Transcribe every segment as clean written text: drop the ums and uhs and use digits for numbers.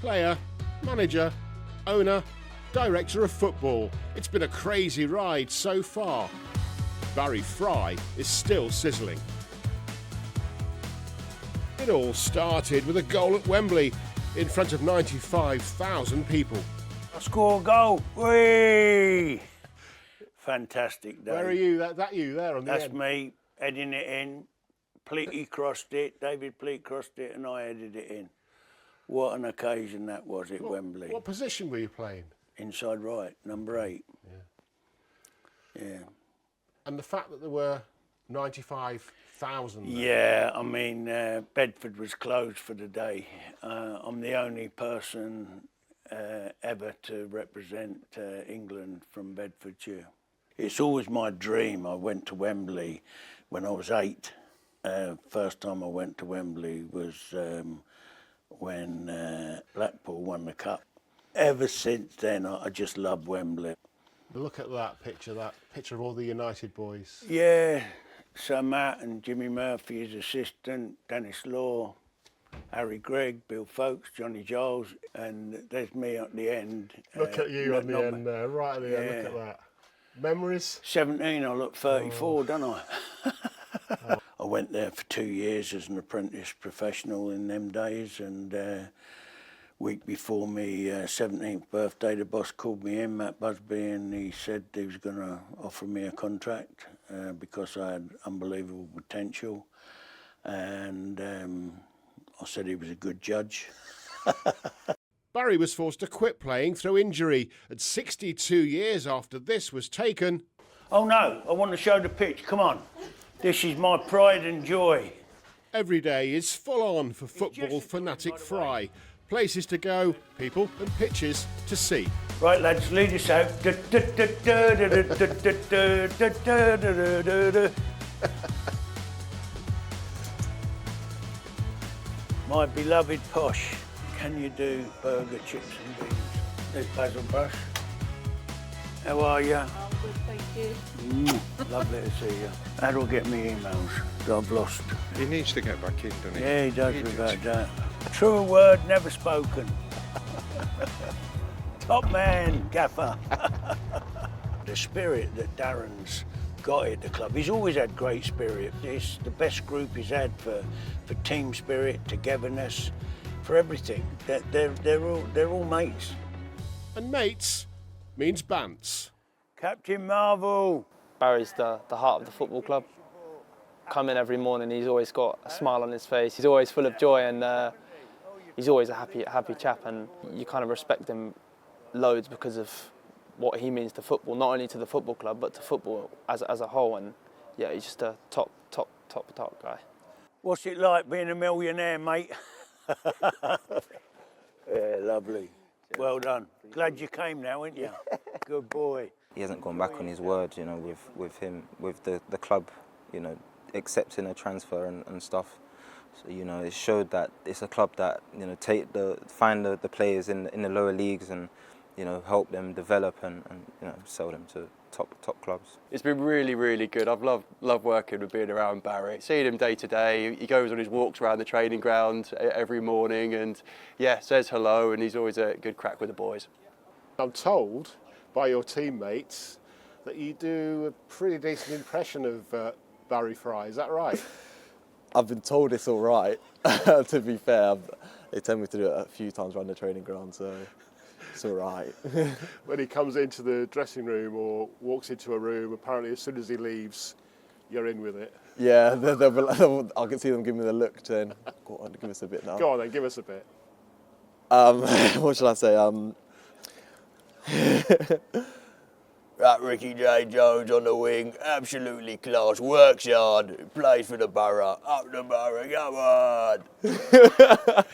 Player, manager, owner, director of football. It's been a crazy ride so far. Barry Fry is still sizzling. It all started with a goal at Wembley in front of 95,000 people. I score a goal. Whee! Fantastic day. Where are you? That you there on the That's end? me heading it in. Pleaty crossed it, David Pleat crossed it, and I headed it in. What an occasion that was at Wembley. What position were you playing? Inside right, number 8. Yeah. And the fact that there were 95,000 there. Yeah, I mean, Bedford was closed for the day. I'm the only person ever to represent England from Bedfordshire. It's always my dream. I went to Wembley when I was 8. First time I went to Wembley was when Blackpool won the cup. Ever since then, I just love Wembley. Look at that picture of all the United boys. Yeah, Sir Matt and Jimmy Murphy, his assistant, Dennis Law, Harry Gregg, Bill Folkes, Johnny Giles, and there's me at the end. Look at you at the end there, right at the end, look at that. Memories? 17, I look 34, don't I? I went there for 2 years as an apprentice professional in them days, and week before my 17th birthday, the boss called me in, Matt Busby, and he said he was going to offer me a contract because I had unbelievable potential, and I said he was a good judge. Barry was forced to quit playing through injury, and 62 years after this was taken. Oh no, I want to show the pitch, come on. This is my pride and joy. Every day is full on for football fanatic Fry. Places to go, people and pitches to see. Right lads, lead us out. My beloved Posh, can you do burger, chips and beans? There's Basil Brush. How are you? I'm good, thank you. Lovely to see you. How do I get me emails that I've lost? He needs to get back in, doesn't he? Yeah, he does without that. True word never spoken. Top man, gaffer. The spirit that Darren's got at the club, he's always had great spirit. It's the best group he's had for team spirit, togetherness, for everything. They're all mates. And mates means bants. Captain Marvel. Barry's the heart of the football club. Come in every morning, he's always got a smile on his face. He's always full of joy, and he's always a happy chap, and you kind of respect him loads because of what he means to football, not only to the football club, but to football as a whole. And yeah, he's just a top guy. What's it like being a millionaire, mate? Yeah, lovely. Well done. Glad you came now, aren't you? Good boy. He hasn't gone back on his word, you know, with the club, you know, accepting a transfer and stuff. So, you know, it showed that it's a club that, you know, find the players in the lower leagues and, you know, help them develop and you know, sell them to top clubs. It's been really, really good. I've loved working with being around Barry. Seeing him day to day, he goes on his walks around the training ground every morning and, yeah, says hello, and he's always a good crack with the boys. I'm told by your teammates that you do a pretty decent impression of Barry Fry, is that right? I've been told it's all right, to be fair. They tell me to do it a few times around the training ground, so it's all right. When he comes into the dressing room or walks into a room, apparently as soon as he leaves, you're in with it. Yeah, I can see them giving me the look then. Go on, give us a bit now. Go on then, give us a bit. What shall I say? That Ricky J. Jones on the wing, absolutely class, works hard, plays for the Borough, up the Borough, come on.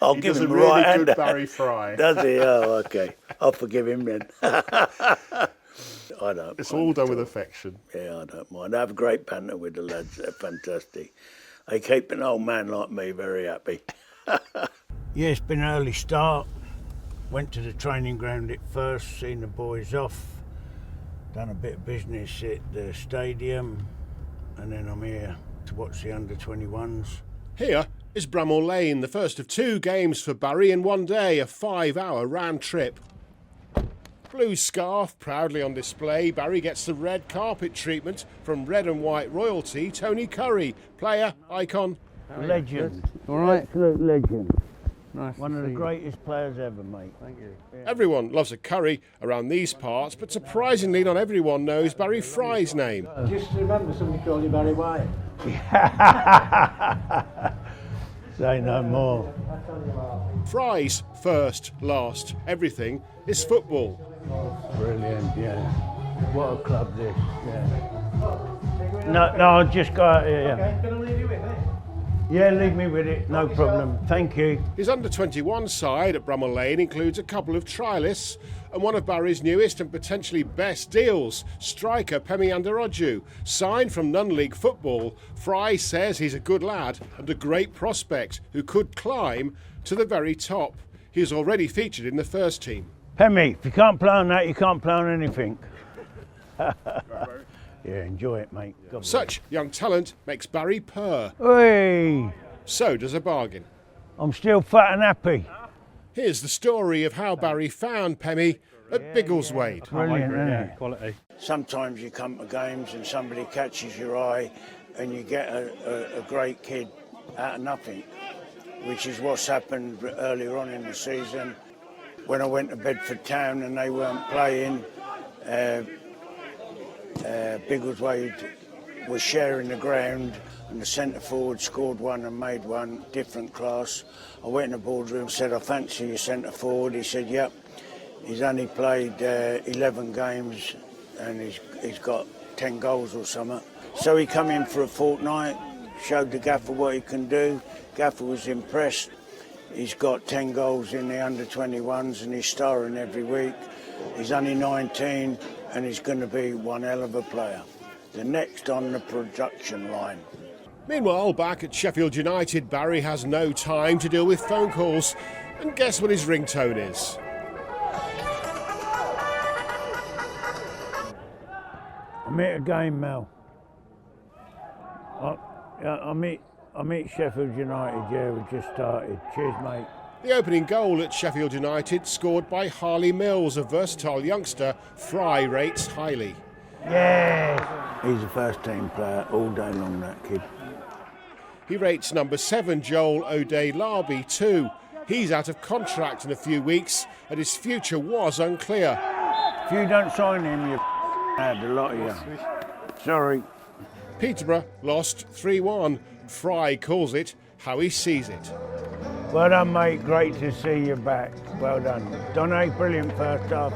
I'll give him a really right good hander. Barry Fry. Does he? Oh, okay. I'll forgive him then. I don't It's mind all at done with affection. Yeah, I don't mind. I have a great banter with the lads. They're fantastic. They keep an old man like me very happy. Yeah, it's been an early start. Went to the training ground at first, seen the boys off. Done a bit of business at the stadium. And then I'm here to watch the under-21s. Here, is Bramall Lane, the first of 2 games for Barry in one day, a 5-hour round trip. Blue scarf proudly on display, Barry gets the red carpet treatment from red and white royalty Tony Curry, player, icon. Legend. All right. Absolute legend. Nice. One of the greatest players ever, mate. Thank you. Everyone loves a curry around these parts, but surprisingly not everyone knows Barry Fry's name. Just remember somebody called you Barry White. Say no more. Fry's first, last, everything is football. Brilliant, yeah. What a club this, yeah. No, I'll just go out here, yeah. Okay, can I leave you with it? Yeah, leave me with it, no problem. Thank you. His under-21 side at Bramall Lane includes a couple of trialists and one of Barry's newest and potentially best deals, striker Pemi Anderoju. Signed from non-league football, Fry says he's a good lad and a great prospect who could climb to the very top. He is already featured in the first team. Pemi, if you can't play on that, you can't play on anything. Yeah, enjoy it, mate. God Such young talent makes Barry purr. Hey, So does a bargain. I'm still fat and happy. Here's the story of how Barry found Pemi at Biggleswade. Brilliant, isn't it? Quality. Sometimes you come to games and somebody catches your eye and you get a great kid out of nothing, which is what's happened earlier on in the season. When I went to Bedford Town and they weren't playing, Biggleswade was sharing the ground and the centre forward scored one and made one, different class. I went in the boardroom, said, I fancy your centre forward. He said, yep. He's only played 11 games and he's got 10 goals or something. So he come in for a fortnight, showed the gaffer what he can do. Gaffer was impressed. He's got 10 goals in the under-21s and he's starring every week. He's only 19 and he's going to be one hell of a player. The next on the production line. Meanwhile, back at Sheffield United, Barry has no time to deal with phone calls. And guess what his ringtone is? I'm at a game, Mel. I'm at Sheffield United, yeah, we just started. Cheers, mate. The opening goal at Sheffield United, scored by Harley Mills, a versatile youngster Fry rates highly. Yes! He's a first-team player all day long, that kid. He rates number 7 Joel O'Day-Larby too. He's out of contract in a few weeks and his future was unclear. If you don't sign him, you had a lot of you. Sorry. Peterborough lost 3-1. Fry calls it how he sees it. Well done, mate. Great to see you back. Well done. Donny, brilliant first half.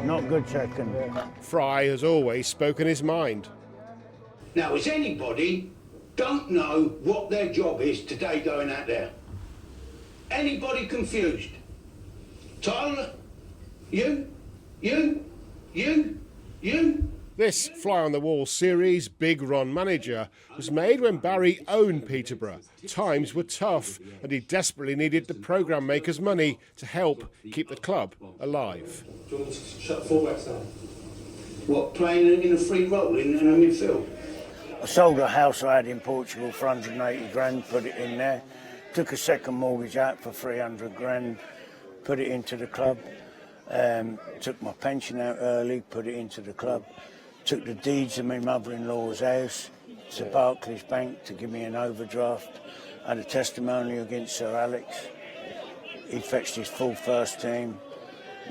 Not good second. Fry has always spoken his mind. Now, is anybody don't know what their job is today going out there? Anybody confused? Tyler? You? This Fly on the Wall series, Big Ron Manager, was made when Barry owned Peterborough. Times were tough and he desperately needed the programme makers' money to help keep the club alive. Do you want me to shut the fullbacks down? What, playing in a free role in the midfield? I sold a house I had in Portugal for 180 grand, put it in there. Took a second mortgage out for 300 grand, put it into the club. Took my pension out early, put it into the club. Took the deeds of my mother-in-law's house to Barclays Bank to give me an overdraft. Had a testimonial against Sir Alex. He fetched his full first team.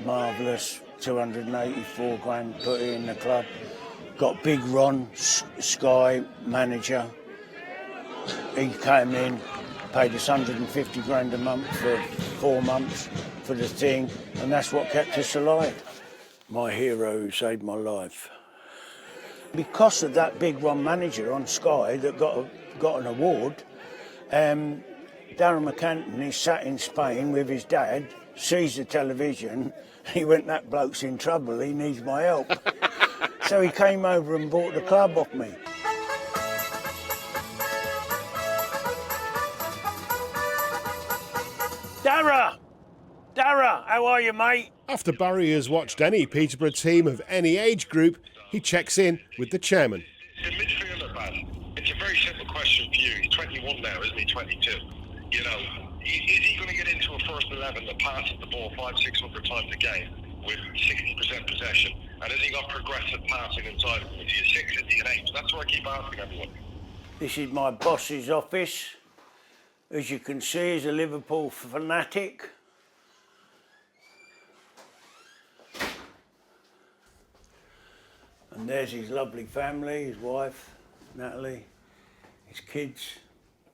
Marvellous, 284 grand, put it in the club. Got Big Ron, Sky manager. He came in, paid us 150 grand a month for 4 months for the thing, and that's what kept us alive. My hero who saved my life. Because of that Big Ron manager on Sky that got an award, Darren McCanton, he sat in Spain with his dad, sees the television, he went, that bloke's in trouble, he needs my help. So he came over and bought the club off me. Dara, how are you, mate? After Barry has watched any Peterborough team of any age group, he checks in with the chairman. The midfielder, man. It's a very simple question for you. He's 21 now, isn't he? 22. You know, is he going to get into a first 11 that passes the ball 500-600 times a game with 60% possession? And has he got progressive passing inside of him? Is he a 6? Is he an 8? That's what I keep asking everyone. This is my boss's office. As you can see, he's a Liverpool fanatic. And there's his lovely family, his wife, Natalie, his kids.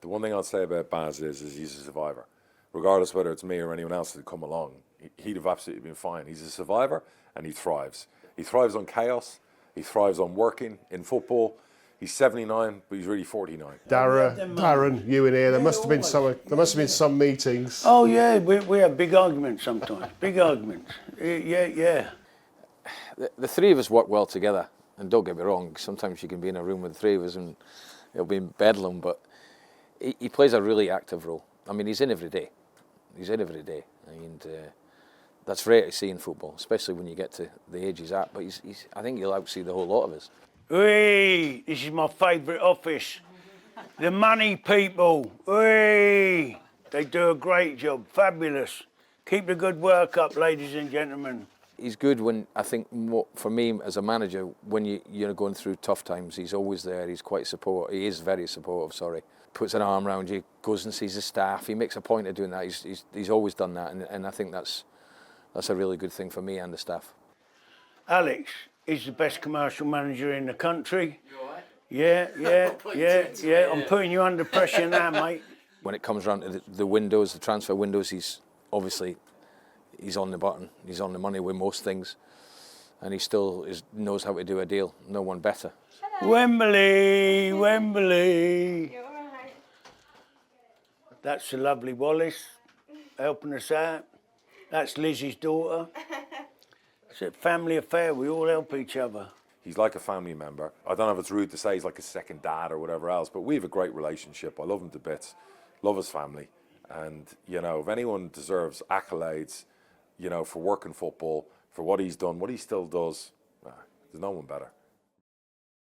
The one thing I'd say about Baz is he's a survivor. Regardless whether it's me or anyone else that come along, he'd have absolutely been fine. He's a survivor and he thrives. He thrives on chaos. He thrives on working in football. He's 79, but he's really 49. Darren, you in here. There must have been some meetings. Oh yeah, we have big arguments sometimes. Big arguments. Yeah. The three of us work well together, and don't get me wrong, sometimes you can be in a room with the three of us and it'll be bedlam, but he plays a really active role. I mean, he's in every day. And that's rare to see in football, especially when you get to the age he's at, but I think he'll outsee the whole lot of us. Hey, this is my favourite office. The money people. Hey, they do a great job, fabulous. Keep the good work up, ladies and gentlemen. He's good when, I think, for me as a manager, when you're going through tough times, he's always there. He's quite supportive. He is very supportive, Puts an arm around you, goes and sees the staff. He makes a point of doing that. He's always done that, and I think that's a really good thing for me and the staff. Alex is the best commercial manager in the country. You all right? Yeah. I'm putting you under pressure now, mate. When it comes around to the windows, the transfer windows, he's on the button. He's on the money with most things, and he still knows how to do a deal. No one better. Hello. Wembley. You're all right. That's the lovely Wallace helping us out. That's Lizzie's daughter. It's a family affair. We all help each other. He's like a family member. I don't know if it's rude to say he's like a second dad or whatever else, but we have a great relationship. I love him to bits, love his family. And, you know, if anyone deserves accolades, you know, for working football, for what he's done, what he still does, there's no one better.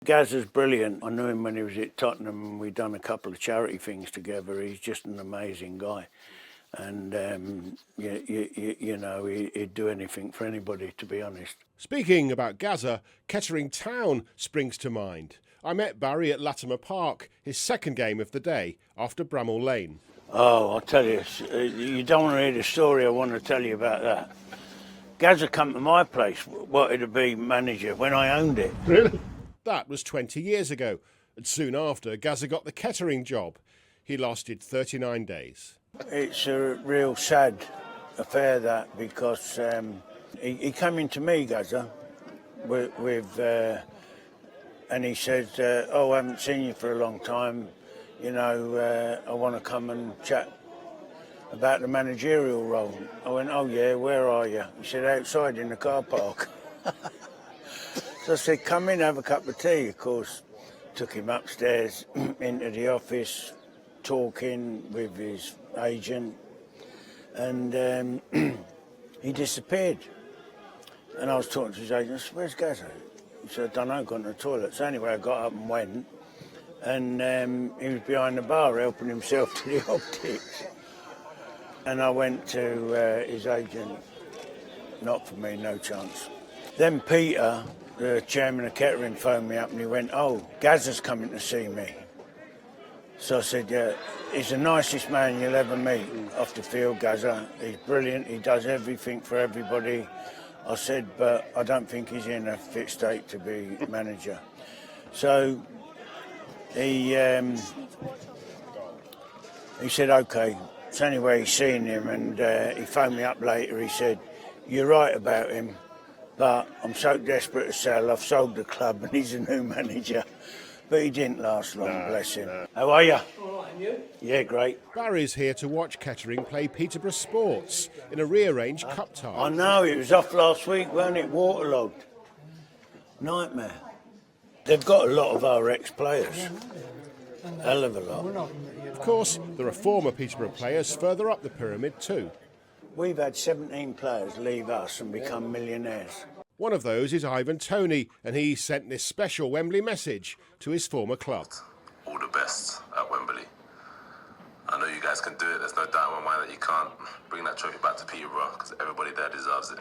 Gaz is brilliant. I knew him when he was at Tottenham and we'd done a couple of charity things together. He's just an amazing guy. And, you know, he'd do anything for anybody, to be honest. Speaking about Gazza, Kettering Town springs to mind. I met Barry at Latimer Park, his second game of the day, after Bramall Lane. Oh, I'll tell you, you don't want to hear the story I want to tell you about that. Gazza come to my place, wanted to be manager when I owned it. Really? That was 20 years ago, and soon after, Gazza got the Kettering job. He lasted 39 days. It's a real sad affair, that, because he came into me, Gazza, and he said, oh, I haven't seen you for a long time. You know, I want to come and chat about the managerial role. I went, oh yeah, where are you? He said, outside in the car park. So I said, come in, have a cup of tea. Of course, took him upstairs into the office, talking with his agent, and he disappeared. And I was talking to his agent, I said, where's Gazza? He said, I don't know, gone to the toilet. So anyway, I got up and went, and he was behind the bar helping himself to the optics. And I went to his agent, not for me, no chance. Then Peter, the chairman of Kettering, phoned me up and he went, oh, Gazza's coming to see me. So I said, yeah, he's the nicest man you'll ever meet off the field, Gazza. He's brilliant, he does everything for everybody. I said, but I don't think he's in a fit state to be manager. So he said, OK. So anyway, he's seen him, and he phoned me up later. He said, you're right about him, but I'm so desperate to sell. I've sold the club and he's a new manager. But he didn't last long, bless him. How are you? All right, and you? Yeah, great. Barry's here to watch Kettering play Peterborough Sports in a rearranged cup tie. I know, it was off last week, weren't it? Waterlogged. Nightmare. They've got a lot of our ex-players. Hell of a lot. Of course, there are former Peterborough players further up the pyramid too. We've had 17 players leave us and become millionaires. One of those is Ivan Toney, and he sent this special Wembley message to his former club. All the best at Wembley. And know you guys can do it. There's no doubt in my mind that you can't bring that trophy back to Peterborough because everybody there deserves it.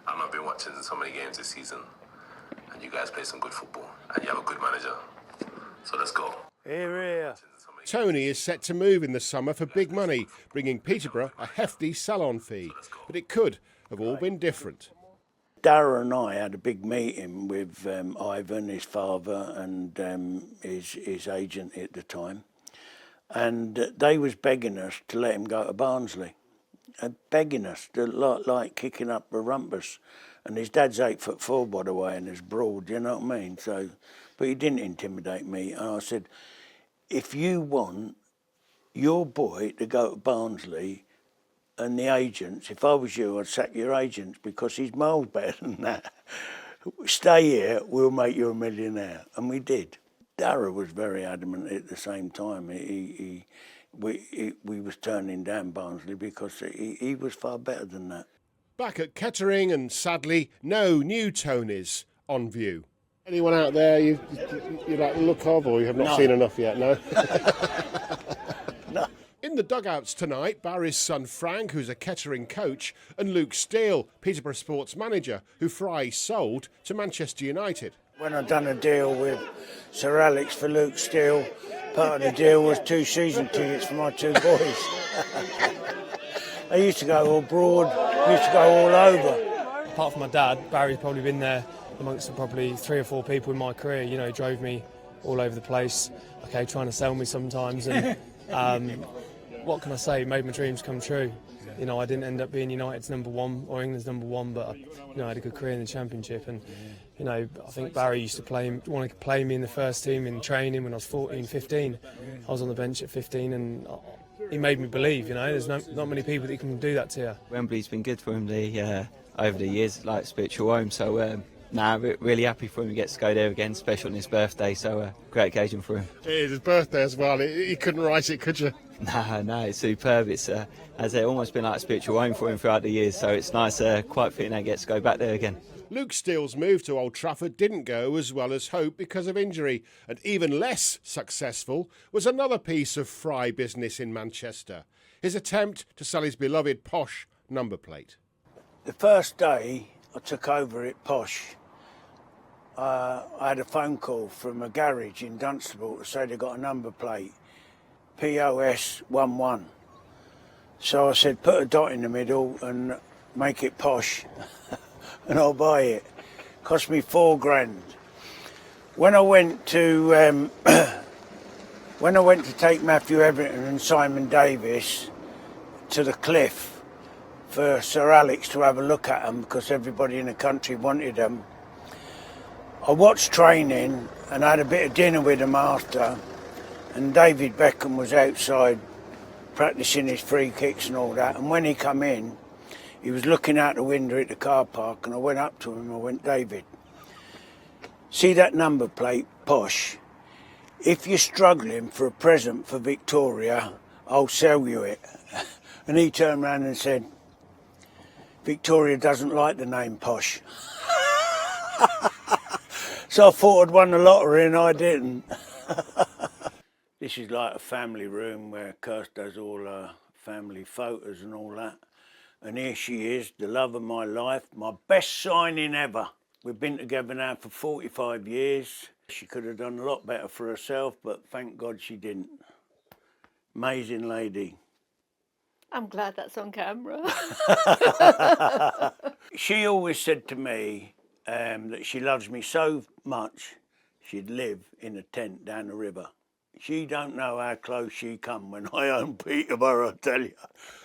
I've been watching so many games this season, and you guys play some good football, and you have a good manager. So let's go. Here, here. Tony is set to move in the summer for big money, bringing Peterborough a hefty sell-on fee. But it could have all been different. Darragh and I had a big meeting with Ivan, his father, and his agent at the time. And they was begging us to let him go to Barnsley. Begging us, to, like kicking up the rumpus. And his dad's 8'4", by the way, and is broad, you know what I mean? So, but he didn't intimidate me. And I said, if you want your boy to go to Barnsley and the agents, if I was you, I'd sack your agents because he's miles better than that. Stay here, we'll make you a millionaire. And we did. Darragh was very adamant at the same time. We was turning down Barnsley because he was far better than that. Back at Kettering, and sadly, no new Tonys on view. Anyone out there you like the look of, or you have not seen enough yet, no? No. In the dugouts tonight, Barry's son Frank, who's a Kettering coach, and Luke Steele, Peterborough sports manager, who Fry sold to Manchester United. When I done a deal with Sir Alex for Luke Steele, part of the deal was 2 season tickets for my 2 boys. I used to go abroad, used to go all over. Apart from my dad, Barry's probably been there amongst probably 3 or 4 people in my career. You know, he drove me all over the place, okay, trying to sell me sometimes. And what can I say? He made my dreams come true. You know, I didn't end up being United's #1 or England's #1, but I had a good career in the Championship. And you know, I think Barry used to want to play me in the first team in training when I was 14, 15. I was on the bench at 15, and he made me believe. You know, there's not many people that can do that to you. Wembley's been good for him over the years, like spiritual home. So. Really happy for him to get to go there again, especially on his birthday, so great occasion for him. It is his birthday as well, you couldn't write it, could you? No, it's superb. It's has almost been like a spiritual home for him throughout the years, so it's nice, quite fitting that he gets to go back there again. Luke Steele's move to Old Trafford didn't go as well as hoped because of injury, and even less successful was another piece of Fry business in Manchester, his attempt to sell his beloved posh number plate. The first day I took over at Posh, I had a phone call from a garage in Dunstable to say they got a number plate, POS 11. So I said, put a dot in the middle and make it Posh, and I'll buy it. Cost me $4,000. When I went to take Matthew Everton and Simon Davis to the Cliff for Sir Alex to have a look at them because everybody in the country wanted them, I watched training and I had a bit of dinner with them after, and David Beckham was outside practicing his free kicks and all that, and when he come in, he was looking out the window at the car park, and I went up to him and I went, David, see that number plate, Posh? If you're struggling for a present for Victoria, I'll sell you it. And he turned around and said, Victoria doesn't like the name Posh. So I thought I'd won the lottery and I didn't. This is like a family room where Kirst does all her family photos and all that. And here she is, the love of my life, my best signing ever. We've been together now for 45 years. She could have done a lot better for herself, but thank God she didn't. Amazing lady. I'm glad that's on camera. She always said to me that she loves me so much she'd live in a tent down the river. She don't know how close she come when I own Peterborough, I tell you.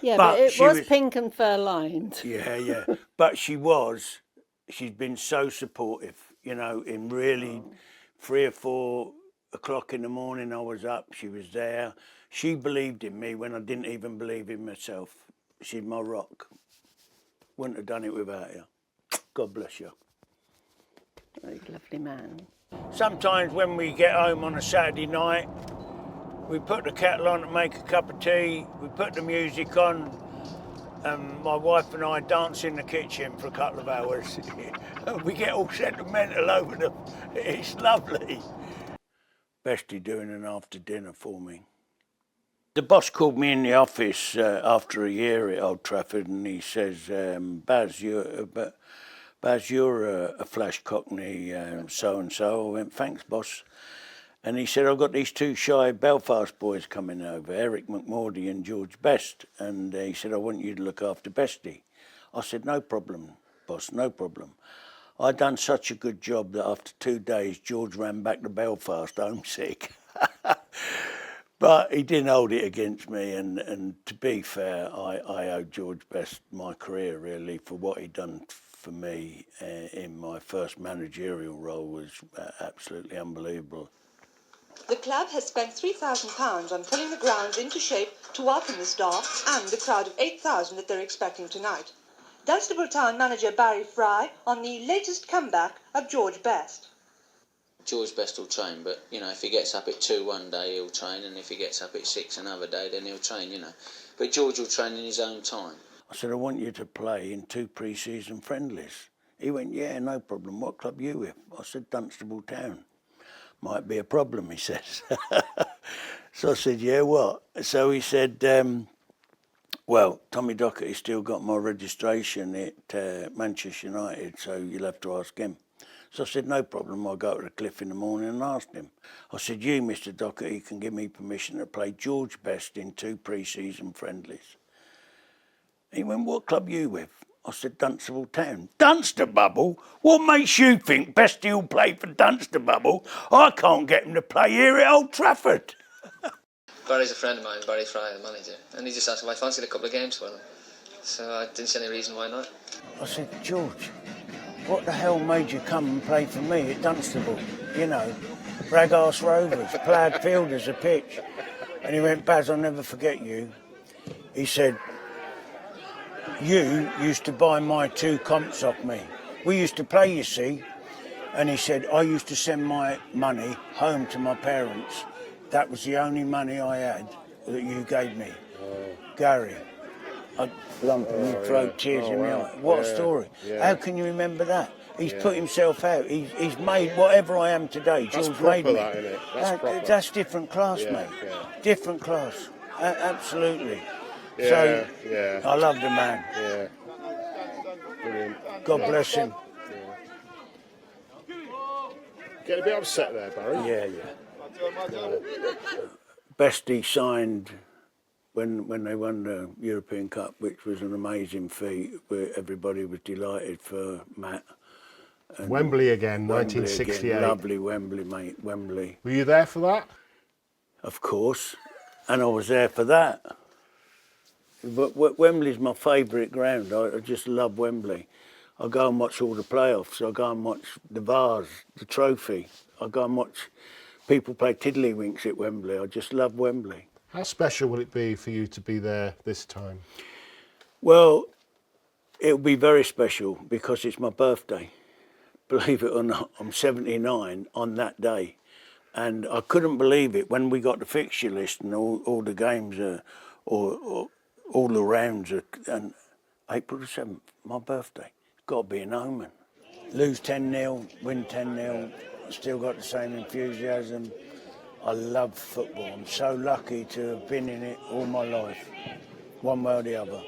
Yeah, but it was pink and fur lined. Yeah. But she's been so supportive, you know, in really 3 or 4 o'clock in the morning I was up, she was there. She believed in me when I didn't even believe in myself. She's my rock. Wouldn't have done it without you. God bless you. Very lovely man. Sometimes when we get home on a Saturday night, we put the kettle on to make a cup of tea, we put the music on, and my wife and I dance in the kitchen for a couple of hours. We get all sentimental over them. It's lovely. Bestie doing an after dinner for me. The boss called me in the office after a year at Old Trafford, and he says, Baz, you're a flash cockney, so-and-so. I went, thanks, boss. And he said, I've got these two shy Belfast boys coming over, Eric McMordy and George Best. And he said, I want you to look after Bestie. I said, no problem, boss, no problem. I'd done such a good job that after 2 days, George ran back to Belfast homesick. But he didn't hold it against me, and to be fair, I owe George Best my career, really, for what he'd done for me in my first managerial role was absolutely unbelievable. The club has spent £3,000 on pulling the grounds into shape to welcome the staff and the crowd of 8,000 that they're expecting tonight. Dunstable Town manager Barry Fry on the latest comeback of George Best. George Best will train, but, you know, if he gets up at 2 one day, he'll train, and if he gets up at 6 another day, then he'll train, you know. But George will train in his own time. I said, I want you to play in 2 pre-season friendlies. He went, yeah, no problem. What club you with? I said, Dunstable Town. Might be a problem, he says. So I said, yeah, what? So he said, well, Tommy Docherty's still got my registration at Manchester United, so you'll have to ask him. So I said, no problem, I'll go to the cliff in the morning and ask him. I said, you, Mr. Docherty, can give me permission to play George Best in 2 pre-season friendlies. He went, what club you with? I said, Dunstable Town. Dunstable? What makes you think Bestie will play for Dunstable? I can't get him to play here at Old Trafford. Barry's a friend of mine, Barry Fry, the manager, and he just asked if I fancied a couple of games for him. So I didn't see any reason why not. I said, George, what the hell made you come and play for me at Dunstable? You know, Raghouse Rovers, Plaid Fielders, a pitch. And he went, Baz, I'll never forget you. He said, you used to buy my 2 comps off me. We used to play, you see. And he said, I used to send my money home to my parents. That was the only money I had that you gave me. Gary, a lump in my throat, tears in my eye. What a story. How can you remember that? He's put himself out. He's made whatever I am today. George made me. That, isn't it? That's different class, mate. Different class. Absolutely. Yeah, So, I love the man. Yeah. Brilliant. God bless him. Get a bit upset there, Barry. Yeah. Bestie signed when they won the European Cup, which was an amazing feat, where everybody was delighted for Matt. And Wembley again, Wembley 1968. Again. Lovely Wembley, mate, Wembley. Were you there for that? Of course, and I was there for that. But Wembley's my favourite ground. I just love Wembley. I go and watch all the playoffs. I go and watch the Vase, the trophy. I go and watch people play tiddlywinks at Wembley. I just love Wembley. How special will it be for you to be there this time? Well, it'll be very special because it's my birthday. Believe it or not, I'm 79 on that day. And I couldn't believe it when we got the fixture list and all the games all the rounds and April the 7th, my birthday. It's got to be an omen. Lose 10-0, win 10-0, still got the same enthusiasm. I love football. I'm so lucky to have been in it all my life, one way or the other.